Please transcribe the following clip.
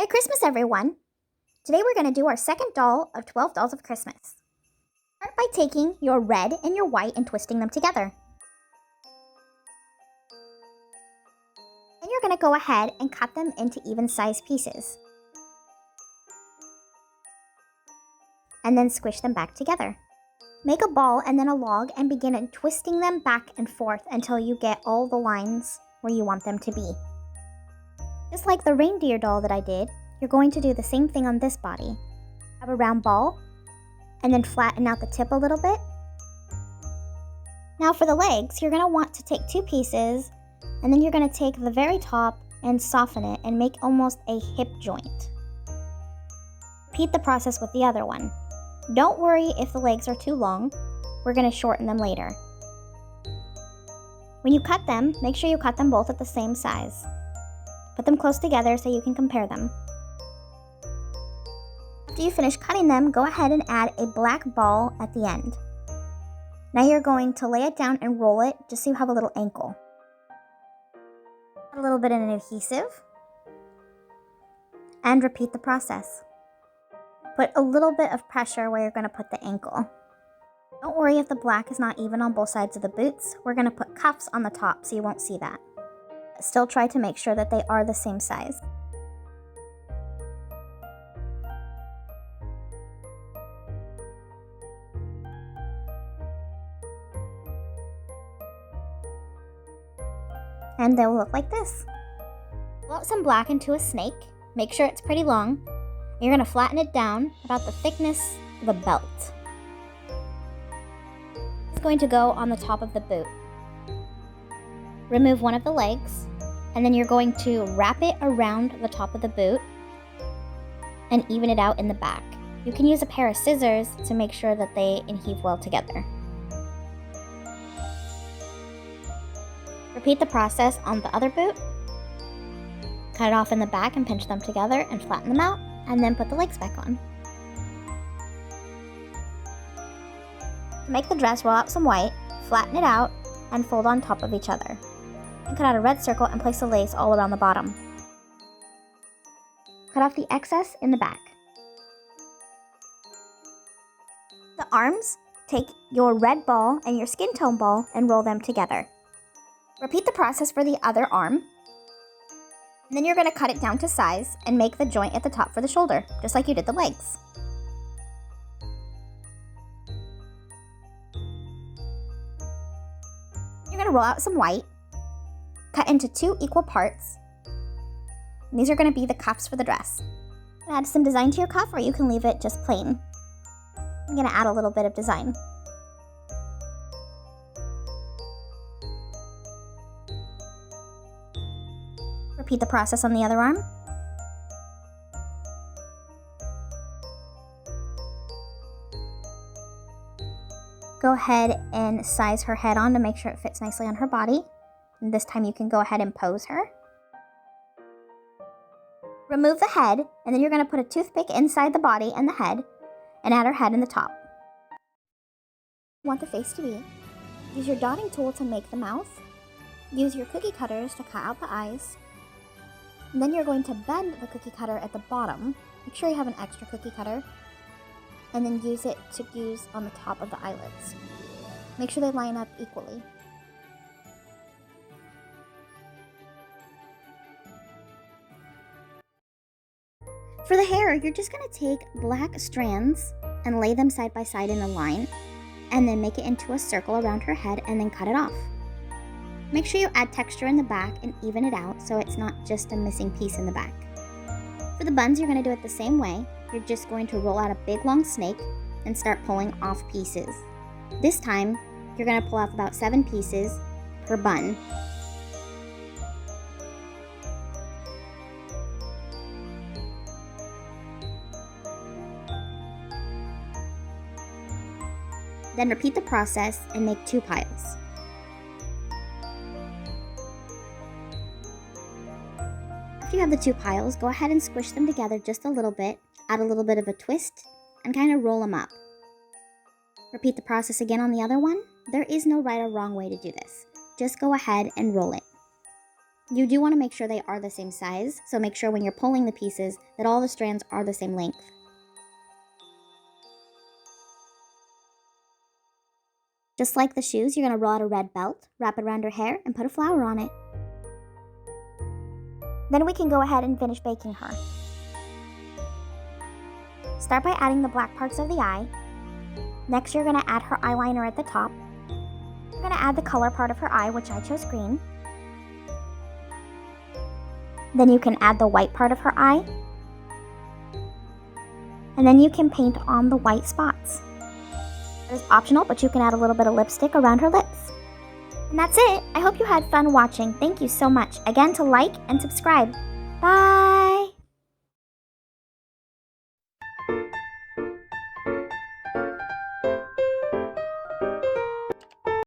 Merry Christmas, everyone! Today we're going to do our second doll of 12 Dolls of Christmas. Start by taking your red and your white and twisting them together. Then you're going to go ahead and cut them into even-sized pieces. And then squish them back together. Make a ball and then a log and begin twisting them back and forth until you get all the lines where you want them to be. Just like the reindeer doll that I did, you're going to do the same thing on this body. Have a round ball, and then flatten out the tip a little bit. Now for the legs, you're going to want to take two pieces, and then you're going to take the very top and soften it and make almost a hip joint. Repeat the process with the other one. Don't worry if the legs are too long, we're going to shorten them later. When you cut them, make sure you cut them both at the same size. Put them close together so you can compare them. After you finish cutting them, go ahead and add a black ball at the end. Now you're going to lay it down and roll it just so you have a little ankle. Add a little bit of an adhesive. And repeat the process. Put a little bit of pressure where you're going to put the ankle. Don't worry if the black is not even on both sides of the boots. We're going to put cuffs on the top so you won't see that. Still try to make sure that they are the same size. And they'll look like this. Pull out some black into a snake. Make sure it's pretty long. You're going to flatten it down about the thickness of a belt. It's going to go on the top of the boot. Remove one of the legs, and then you're going to wrap it around the top of the boot and even it out in the back. You can use a pair of scissors to make sure that they adhere well together. Repeat the process on the other boot. Cut it off in the back and pinch them together and flatten them out, and then put the legs back on. To make the dress, roll out some white, flatten it out, and fold on top of each other. And cut out a red circle and place the lace all around the bottom. Cut off the excess in the back. The arms, take your red ball and your skin tone ball and roll them together. Repeat the process for the other arm. And then you're going to cut it down to size and make the joint at the top for the shoulder, just like you did the legs. You're going to roll out some white. Cut into 2 equal parts. And these are going to be the cuffs for the dress. Add some design to your cuff, or you can leave it just plain. I'm going to add a little bit of design. Repeat the process on the other arm. Go ahead and size her head on to make sure it fits nicely on her body. And this time you can go ahead and pose her. Remove the head, and then you're going to put a toothpick inside the body and the head, and add her head in the top. Want the face to be? Use your dotting tool to make the mouth. Use your cookie cutters to cut out the eyes. And then you're going to bend the cookie cutter at the bottom. Make sure you have an extra cookie cutter. And then use it to use on the top of the eyelids. Make sure they line up equally. For the hair, you're just going to take black strands and lay them side by side in a line, and then make it into a circle around her head and then cut it off. Make sure you add texture in the back and even it out so it's not just a missing piece in the back. For the buns, you're going to do it the same way. You're just going to roll out a big long snake and start pulling off pieces. This time, you're going to pull off about 7 pieces per bun. Then repeat the process and make 2 piles. After you have the 2 piles, go ahead and squish them together just a little bit, add a little bit of a twist, and kind of roll them up. Repeat the process again on the other one. There is no right or wrong way to do this. Just go ahead and roll it. You do want to make sure they are the same size, so make sure when you're pulling the pieces that all the strands are the same length. Just like the shoes, you're going to roll out a red belt, wrap it around her hair, and put a flower on it. Then we can go ahead and finish baking her. Start by adding the black parts of the eye. Next, you're going to add her eyeliner at the top. You're going to add the color part of her eye, which I chose green. Then you can add the white part of her eye. And then you can paint on the white spots. It is optional, but you can add a little bit of lipstick around her lips. And that's it. I hope you had fun watching. Thank you so much. Again, to like and subscribe. Bye!